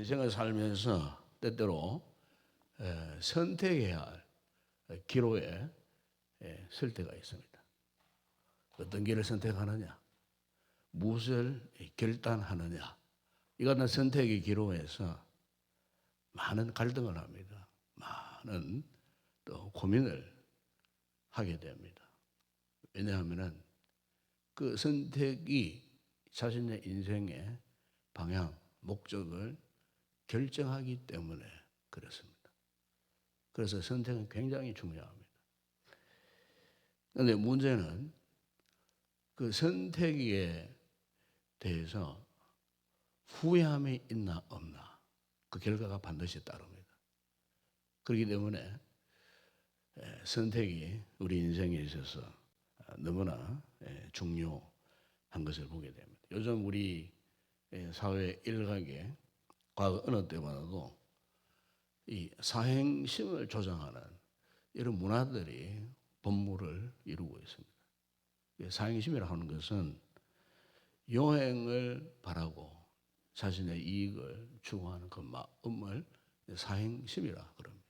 인생을 살면서 때때로 선택해야 할 기로에 설 때가 있습니다. 어떤 길을 선택하느냐, 무엇을 결단하느냐, 이 같은 선택의 기로에서 많은 갈등을 합니다. 많은 또 고민을 하게 됩니다. 왜냐하면 그 선택이 자신의 인생의 방향, 목적을 결정하기 때문에 그렇습니다. 그래서 선택은 굉장히 중요합니다. 그런데 문제는 그 선택에 대해서 후회함이 있나 없나, 그 결과가 반드시 따릅니다. 그렇기 때문에 선택이 우리 인생에 있어서 너무나 중요한 것을 보게 됩니다. 요즘 우리 사회 일각에 과거 어느 때보다도 이 사행심을 조장하는 이런 문화들이 본물을 이루고 있습니다. 사행심이라고 하는 것은 요행을 바라고 자신의 이익을 추구하는 그 마음을 사행심이라 그럽니다.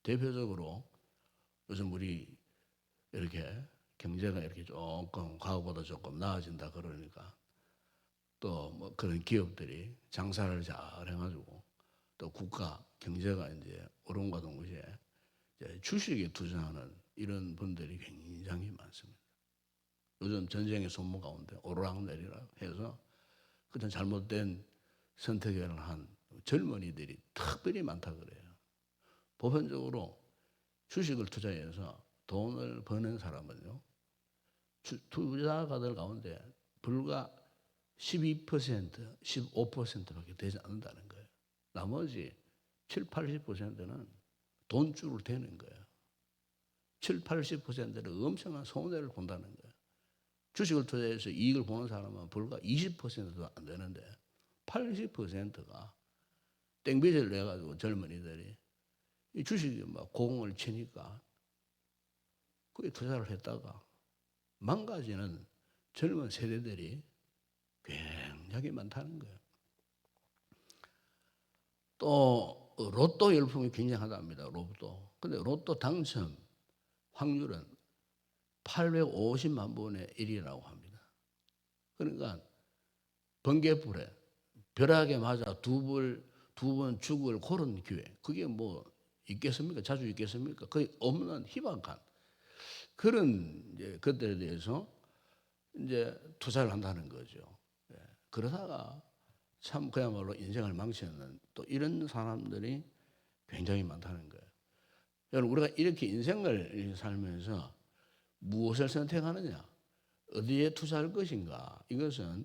대표적으로 요즘 우리 이렇게 경제가 이렇게 조금 과거보다 조금 나아진다 그러니까 또 뭐 그런 기업들이 장사를 잘 해가지고 또 국가 경제가 이제 오름과 동시에 이제 주식에 투자하는 이런 분들이 굉장히 많습니다. 요즘 전쟁의 손목 가운데 오르락내리락 해서 그런 잘못된 선택을 한 젊은이들이 특별히 많다 그래요. 보편적으로 주식을 투자해서 돈을 버는 사람은요, 투자가들 가운데 불과 12%, 15%밖에 되지 않는다는 거예요. 나머지 7, 80%는 돈줄을 대는 거예요. 7, 80%는 엄청난 손해를 본다는 거예요. 주식을 투자해서 이익을 보는 사람은 불과 20%도 안 되는데 80%가 땡볕을 내가지고 젊은이들이 이 주식에 막 공을 치니까 거기에 투자를 했다가 망가지는 젊은 세대들이 굉장히 많다는 거예요. 또 로또 열풍이 굉장하답니다. 로또. 근데 로또 당첨 확률은 850만 분의 1이라고 합니다. 그러니까 번개불에 벼락에 맞아 두 번 죽을 그런 기회. 그게 뭐 있겠습니까? 자주 있겠습니까? 거의 없는 희박한 그런 이제 것들에 대해서 이제 투자를 한다는 거죠. 그러다가 참 그야말로 인생을 망치는 또 이런 사람들이 굉장히 많다는 거예요. 여러분, 우리가 이렇게 인생을 살면서 무엇을 선택하느냐, 어디에 투자할 것인가, 이것은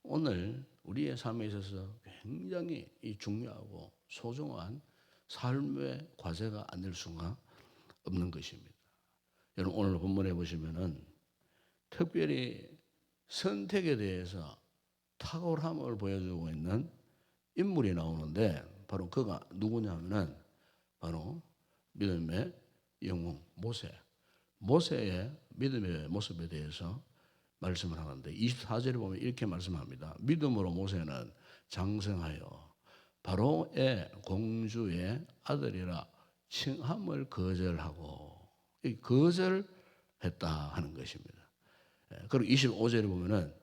오늘 우리의 삶에 있어서 굉장히 중요하고 소중한 삶의 과제가 아닐 수가 없는 것입니다. 여러분, 오늘 본문에 보시면은 특별히 선택에 대해서 탁월함을 보여주고 있는 인물이 나오는데 바로 그가 누구냐면은 바로 믿음의 영웅 모세의 믿음의 모습에 대해서 말씀을 하는데 24절에 보면 이렇게 말씀합니다. 믿음으로 모세는 장성하여 바로의 공주의 아들이라 칭함을 거절하고 거절했다 하는 것입니다. 그리고 25절에 보면은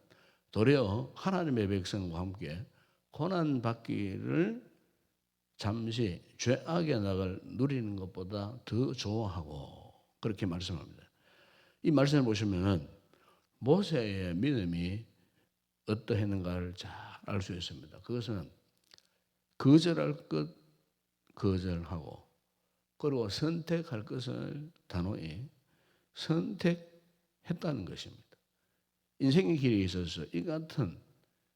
도리어 하나님의 백성과 함께 고난 받기를 잠시 죄악의 낙을 누리는 것보다 더 좋아하고 그렇게 말씀합니다. 이 말씀을 보시면은 모세의 믿음이 어떠했는가를 잘 알 수 있습니다. 그것은 거절할 것 거절하고 그리고 선택할 것을 단호히 선택했다는 것입니다. 인생의 길에 있어서 이 같은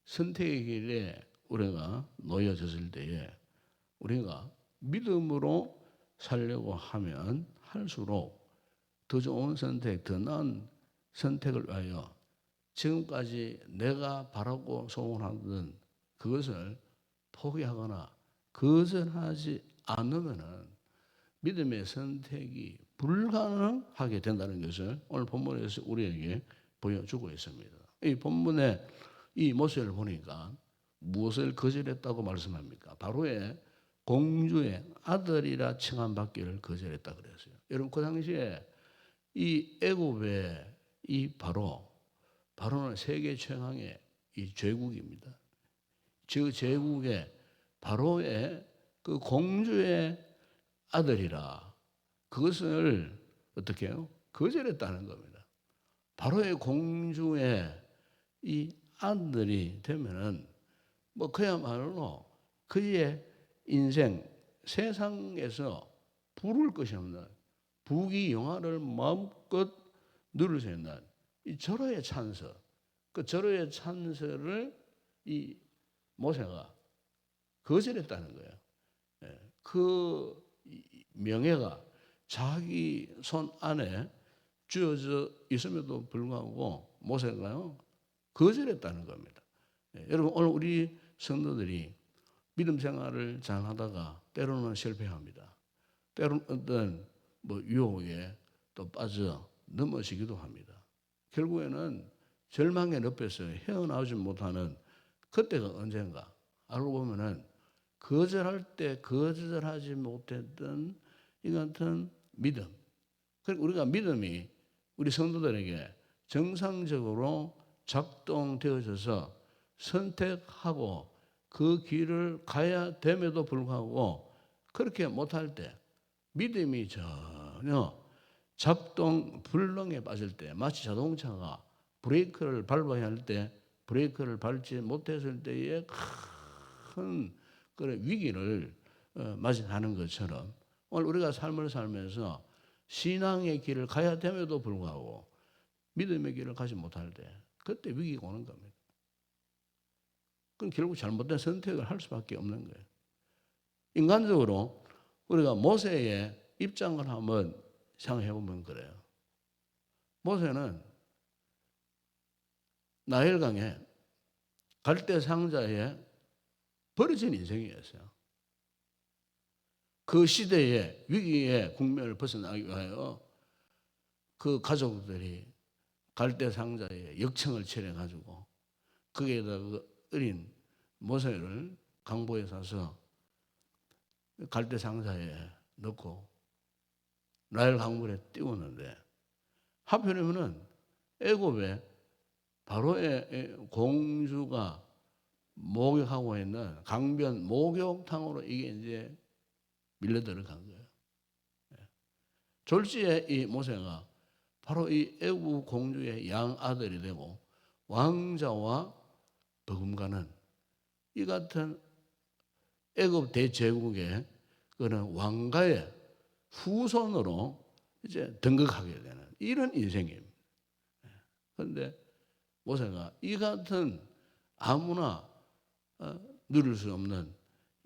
선택의 길에 우리가 놓여졌을 때에 우리가 믿음으로 살려고 하면 할수록 더 좋은 선택, 더 나은 선택을 위하여 지금까지 내가 바라고 소원하던 그것을 포기하거나 거절하지 않으면 믿음의 선택이 불가능하게 된다는 것을 오늘 본문에서 우리에게 보여주고 있습니다. 이 본문의 이 모습을 보니까 무엇을 거절했다고 말씀합니까? 바로의 공주의 아들이라 칭함받기를 거절했다 그랬어요. 여러분 그 당시에 이 애굽의 이 바로는 세계 최강의 이 제국입니다. 저 제국의 바로의 그 공주의 아들이라 그것을 어떻게 해요? 거절했다는 겁니다. 바로의 공주의 이 아들이 되면은 뭐 그야말로 그의 인생 세상에서 부를 것이 없는 부귀 영화를 마음껏 누릴 수 있는 이 절호의 찬서, 그 절호의 찬서를 이 모세가 거절했다는 거예요. 그 명예가 자기 손 안에 쥐어져 있음에도 불구하고 모세가요 거절했다는 겁니다. 여러분 오늘 우리 성도들이 믿음 생활을 잘 하다가 때로는 실패합니다. 때로는 어떤 유혹에 또 빠져 넘어지기도 합니다. 결국에는 절망의 늪에서 헤어나오지 못하는 그때가 언젠가 알고 보면은 거절할 때 거절하지 못했던 이 같은 믿음. 그리고 우리가 믿음이 우리 성도들에게 정상적으로 작동되어져서 선택하고 그 길을 가야 됨에도 불구하고 그렇게 못할 때 믿음이 전혀 작동 불능에 빠질 때 마치 자동차가 브레이크를 밟아야 할 때 브레이크를 밟지 못했을 때에 큰 그런 위기를 맞이하는 것처럼 오늘 우리가 삶을 살면서 신앙의 길을 가야 됨에도 불구하고 믿음의 길을 가지 못할 때 그때 위기가 오는 겁니다. 그럼 결국 잘못된 선택을 할 수밖에 없는 거예요. 인간적으로 우리가 모세의 입장을 한번 생각해 보면 그래요. 모세는 나일강에 갈대 상자에 버려진 인생이었어요. 그 시대의 위기의 국면을 벗어나기 위하여 그 가족들이 갈대 상자에 역청을 차려가지고 거기에다 그 어린 모세를 강보에 사서 갈대 상자에 넣고 나일 강물에 띄웠는데 하필이면은 애굽의 바로의 공주가 목욕하고 있는 강변 목욕탕으로 이게 이제 밀려 들어간 거예요. 졸지에 이 모세가 바로 이 애굽 공주의 양 아들이 되고 왕자와 버금가는 이 같은 애굽 대제국의 그런 왕가의 후손으로 이제 등극하게 되는 이런 인생입니다. 그런데 모세가 이 같은 아무나 누릴 수 없는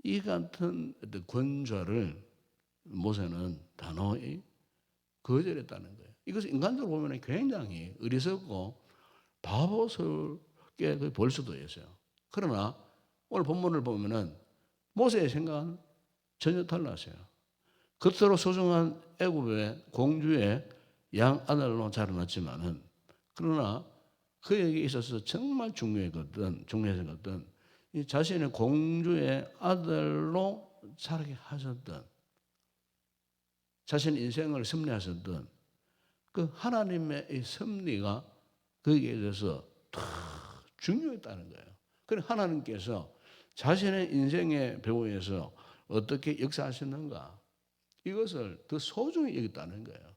이 같은 권좌를 모세는 단호히 거절했다는 거예요. 이것을 인간적으로 보면 굉장히 어리석고 바보스럽게 볼 수도 있어요. 그러나 오늘 본문을 보면은 모세의 생각은 전혀 달랐어요. 겉으로 소중한 애굽의 공주의 양 아들로 자라났지만은 그러나 그에게 있어서 정말 중요했던 이 자신의 공주의 아들로 자라게 하셨던 자신의 인생을 섭리하셨던 그 하나님의 이 섭리가 거기에 대해서 더 중요했다는 거예요. 그래서 하나님께서 자신의 인생의 배후에서 어떻게 역사하셨는가 이것을 더 소중히 여겼다는 거예요.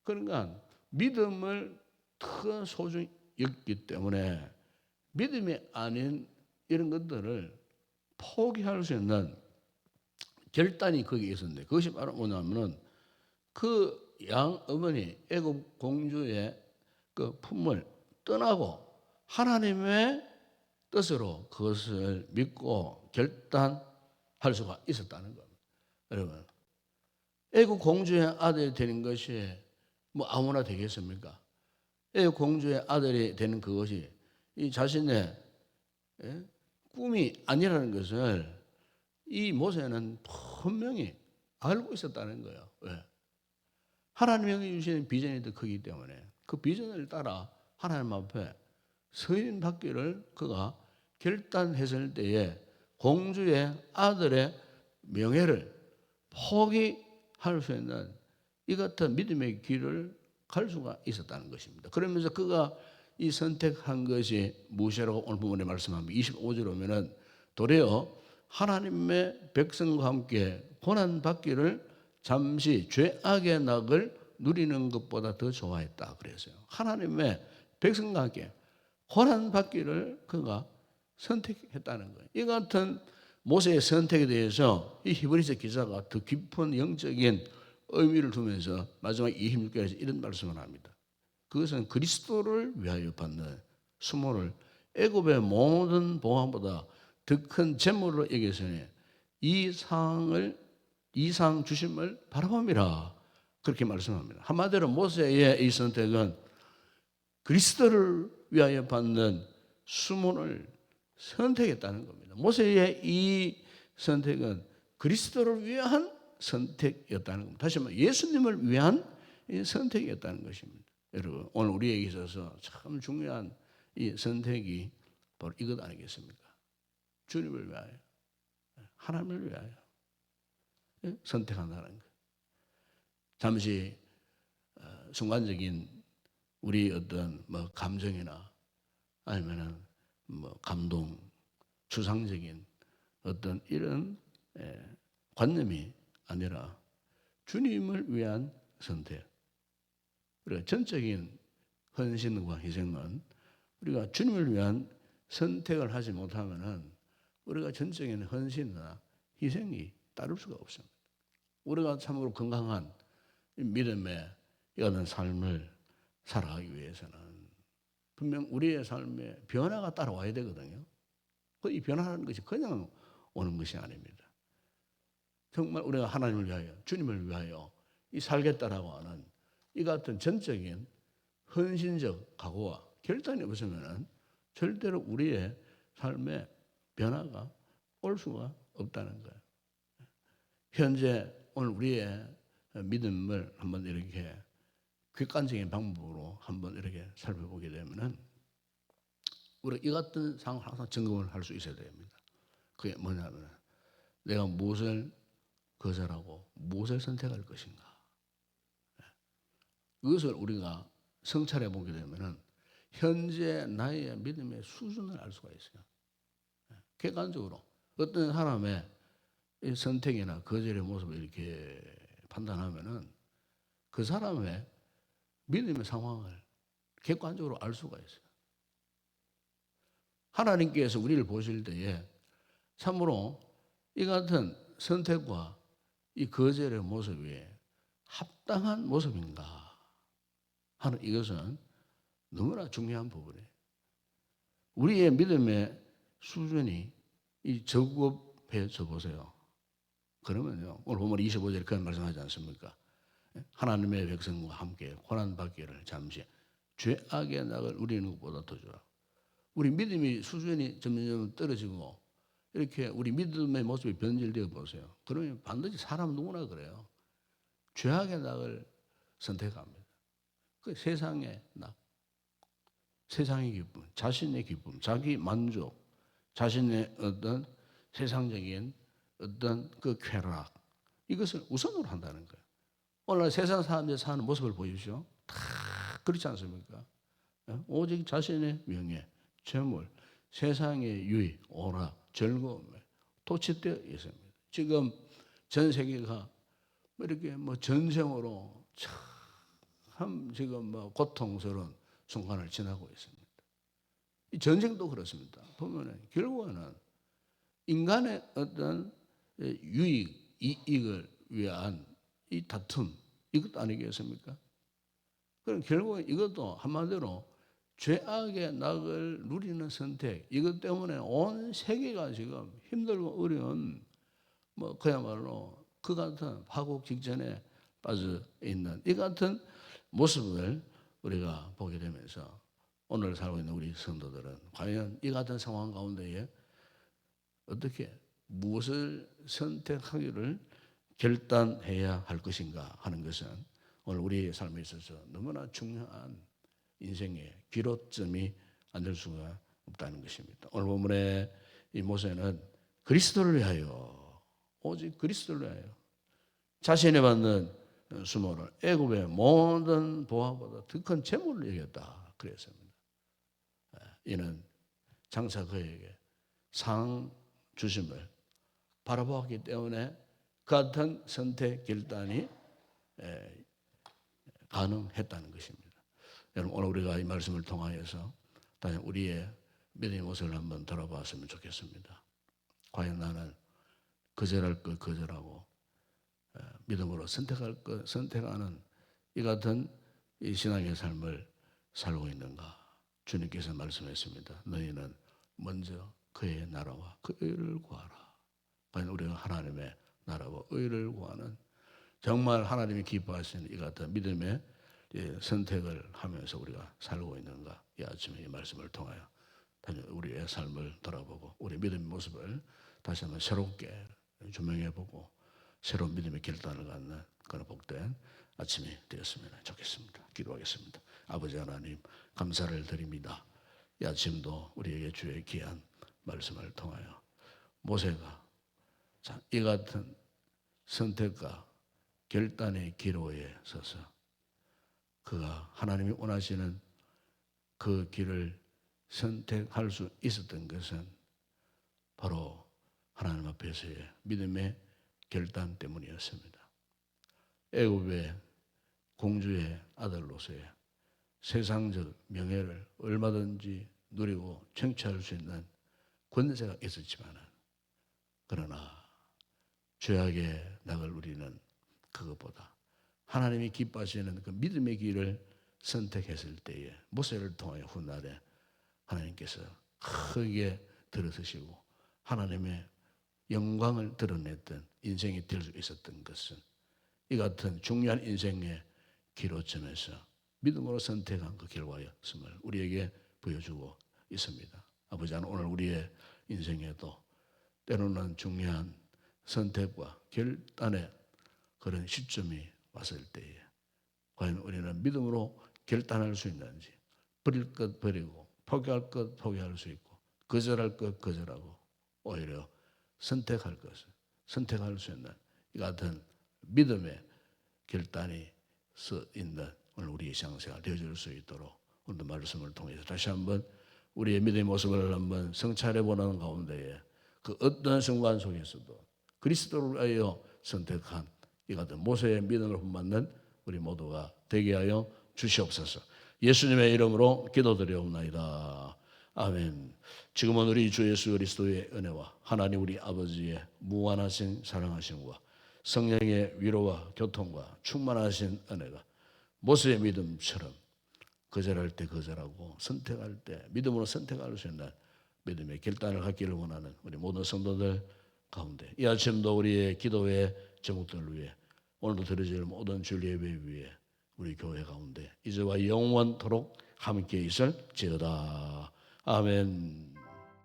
그러니까 믿음을 더 소중히 여겼기 때문에 믿음이 아닌 이런 것들을 포기할 수 있는 결단이 거기에 있었는데 그것이 바로 뭐냐면은 그 양 어머니 애굽 공주의 그 품을 떠나고 하나님의 뜻으로 그것을 믿고 결단할 수가 있었다는 겁니다. 여러분, 애굽 공주의 아들이 되는 것이 뭐 아무나 되겠습니까? 애굽 공주의 아들이 되는 그것이 이 자신의 꿈이 아니라는 것을 이 모세는 분명히 알고 있었다는 거예요. 왜? 하나님이 주신 비전이 더 크기 때문에 그 비전을 따라 하나님 앞에 서인 받기를 그가 결단했을 때에 공주의 아들의 명예를 포기할 수 있는 이 같은 믿음의 길을 갈 수가 있었다는 것입니다. 그러면서 그가 이 선택한 것이 무엇이라고 오늘 본문에 말씀합니다. 25절 오면은 도리어 하나님의 백성과 함께 고난받기를 잠시 죄악의 낙을 누리는 것보다 더 좋아했다 그랬어요. 하나님의 백성과 함께 고난받기를 그가 선택했다는 거예요. 이 같은 모세의 선택에 대해서 이 히브리서 기자가 더 깊은 영적인 의미를 두면서 마지막 26절에서 이런 말씀을 합니다. 그것은 그리스도를 위하여 받는 수모를 애굽의 모든 보화보다 더 큰 재물로 여기서니 이 상 주심을 바라봅니다. 그렇게 말씀합니다. 한마디로 모세의 이 선택은 그리스도를 위하여 받는 수모를 선택했다는 겁니다. 모세의 이 선택은 그리스도를 위한 선택이었다는 겁니다. 다시 말해 예수님을 위한 선택이었다는 것입니다. 여러분, 오늘 우리에게 있어서 참 중요한 이 선택이 바로 이것 아니겠습니까? 주님을 위하여, 하나님을 위하여 선택한다는 것. 잠시 순간적인 우리 어떤 뭐 감정이나 아니면은 뭐 감동, 추상적인 어떤 이런 관념이 아니라 주님을 위한 선택. 우리가 전적인 헌신과 희생은 우리가 주님을 위한 선택을 하지 못하면은 우리가 전적인 헌신이나 희생이 따를 수가 없습니다. 우리가 참으로 건강한 믿음의 이런 삶을 살아가기 위해서는 분명 우리의 삶에 변화가 따라와야 되거든요. 이 변화라는 것이 그냥 오는 것이 아닙니다. 정말 우리가 하나님을 위하여, 주님을 위하여 이 살겠다라고 하는 이 같은 전적인 헌신적 각오와 결단이 없으면 절대로 우리의 삶에 변화가 올 수가 없다는 거예요. 현재 오늘 우리의 믿음을 한번 이렇게 객관적인 방법으로 한번 이렇게 살펴보게 되면은 우리가 이 같은 상황을 항상 점검을 할 수 있어야 됩니다. 그게 뭐냐면 내가 무엇을 거절하고 무엇을 선택할 것인가. 그것을 우리가 성찰해 보게 되면은 현재 나의 믿음의 수준을 알 수가 있어요. 객관적으로 어떤 사람의 선택이나 거절의 모습을 이렇게 판단하면은 그 사람의 믿음의 상황을 객관적으로 알 수가 있어요. 하나님께서 우리를 보실 때에 참으로 이 같은 선택과 이 거절의 모습이 합당한 모습인가 하는 이것은 너무나 중요한 부분이에요. 우리의 믿음의 수준이 이 저급해져 보세요. 그러면요, 오늘 보면 25절에 그런 말씀하지 않습니까? 하나님의 백성과 함께 고난받기를 잠시 죄악의 낙을 누리는 것보다 더 좋아. 우리 믿음의 수준이 점점 떨어지고 이렇게 우리 믿음의 모습이 변질되어 보세요. 그러면 반드시 사람 누구나 그래요. 죄악의 낙을 선택합니다. 그 세상의 낙, 세상의 기쁨, 자신의 기쁨, 자기 만족, 자신의 어떤 세상적인 어떤 그 쾌락, 이것을 우선으로 한다는 거예요. 오늘 세상 사람들이 사는 모습을 보십시오. 다 그렇지 않습니까? 오직 자신의 명예, 재물, 세상의 유익, 오락, 즐거움에 도취되어 있습니다. 지금 전 세계가 이렇게 뭐 전쟁으로 참 지금 뭐 고통스러운 순간을 지나고 있습니다. 이 전쟁도 그렇습니다. 보면은 결국에는 인간의 어떤 유익, 이익을 위한 이 다툼, 이것도 아니겠습니까? 그럼 결국은 이것도 한마디로 죄악의 낙을 누리는 선택, 이것 때문에 온 세계가 지금 힘들고 어려운 뭐 그야말로 그 같은 파국 직전에 빠져 있는 이 같은 모습을 우리가 보게 되면서 오늘 살고 있는 우리 성도들은 과연 이 같은 상황 가운데에 어떻게 무엇을 선택하기를 결단해야 할 것인가 하는 것은 오늘 우리의 삶에 있어서 너무나 중요한 인생의 기로점이 안 될 수가 없다는 것입니다. 오늘 본문의 이 모세는 그리스도를 위하여, 오직 그리스도를 위하여 자신이 받는 수모를 애굽의 모든 보화보다 더 큰 재물로 여겼다 그랬습니다. 이는 장차 그에게 상 주심을 바라보았기 때문에 그 같은 선택 결단이 가능했다는 것입니다. 여러분, 오늘 우리가 이 말씀을 통하여서 다시 우리의 믿음의 모습을 한번 돌아봤으면 좋겠습니다. 과연 나는 거절할 것 거절하고 믿음으로 선택할 것 선택하는 이 같은 이 신앙의 삶을 살고 있는가? 주님께서 말씀했습니다. 너희는 먼저 그의 나라와 그 의를 구하라. 과연 우리가 하나님의 나라와 의를 구하는 정말 하나님이 기뻐하시는 이 같은 믿음의 선택을 하면서 우리가 살고 있는가? 이 아침에 이 말씀을 통하여 다시 우리의 삶을 돌아보고 우리 믿음의 모습을 다시 한번 새롭게 조명해보고 새로운 믿음의 결단을 갖는 그런 복된 아침이 되었으면 좋겠습니다. 기도하겠습니다. 아버지 하나님, 감사를 드립니다. 이 아침도 우리에게 주의 귀한 말씀을 통하여 모세가 이 같은 선택과 결단의 기로에 서서 그가 하나님이 원하시는 그 길을 선택할 수 있었던 것은 바로 하나님 앞에서의 믿음의 결단 때문이었습니다. 애굽의 공주의 아들로서의 세상적 명예를 얼마든지 누리고 쟁취할 수 있는 권세가 있었지만 그러나 죄악의 낙을 누리는 그것보다 하나님이 기뻐하시는 그 믿음의 길을 선택했을 때에 모세를 통하여 훗날에 하나님께서 크게 들어서시고 하나님의 영광을 드러냈던 인생이 될 수 있었던 것은 이 같은 중요한 인생의 기로점에서 믿음으로 선택한 그 결과였음을 우리에게 보여주고 있습니다. 아버지 하나님, 오늘 우리의 인생에도 때로는 중요한 선택과 결단의 그런 시점이 왔을 때에 과연 우리는 믿음으로 결단할 수 있는지, 버릴 것 버리고 포기할 것 포기할 수 있고 거절할 것 거절하고 오히려 선택할 것을 선택할 수 있는 이 같은 믿음의 결단이 서 있는 오늘 우리의 신앙생활 되어질 수 있도록 오늘 말씀을 통해서 다시 한번 우리의 믿음의 모습을 한번 성찰해 보는 가운데에 그 어떤 순간 속에서도 그리스도를 위하여 선택한 이 같은 모세의 믿음을 본받는 우리 모두가 되게 하여 주시옵소서. 예수님의 이름으로 기도드리옵나이다. 아멘. 지금은 우리 주 예수 그리스도의 은혜와 하나님 우리 아버지의 무한하신 사랑하심과 성령의 위로와 교통과 충만하신 은혜가 모세의 믿음처럼 거절할 때 거절하고 선택할 때 믿음으로 선택할 수 있는 믿음의 결단을 갖기를 원하는 우리 모든 성도들 가운데 이 아침도 우리의 기도의 제목들을 위해 오늘도 드려질 모든 주일 예배 위에 우리 교회 가운데 이제와 영원토록 함께 있을지어다. 아멘.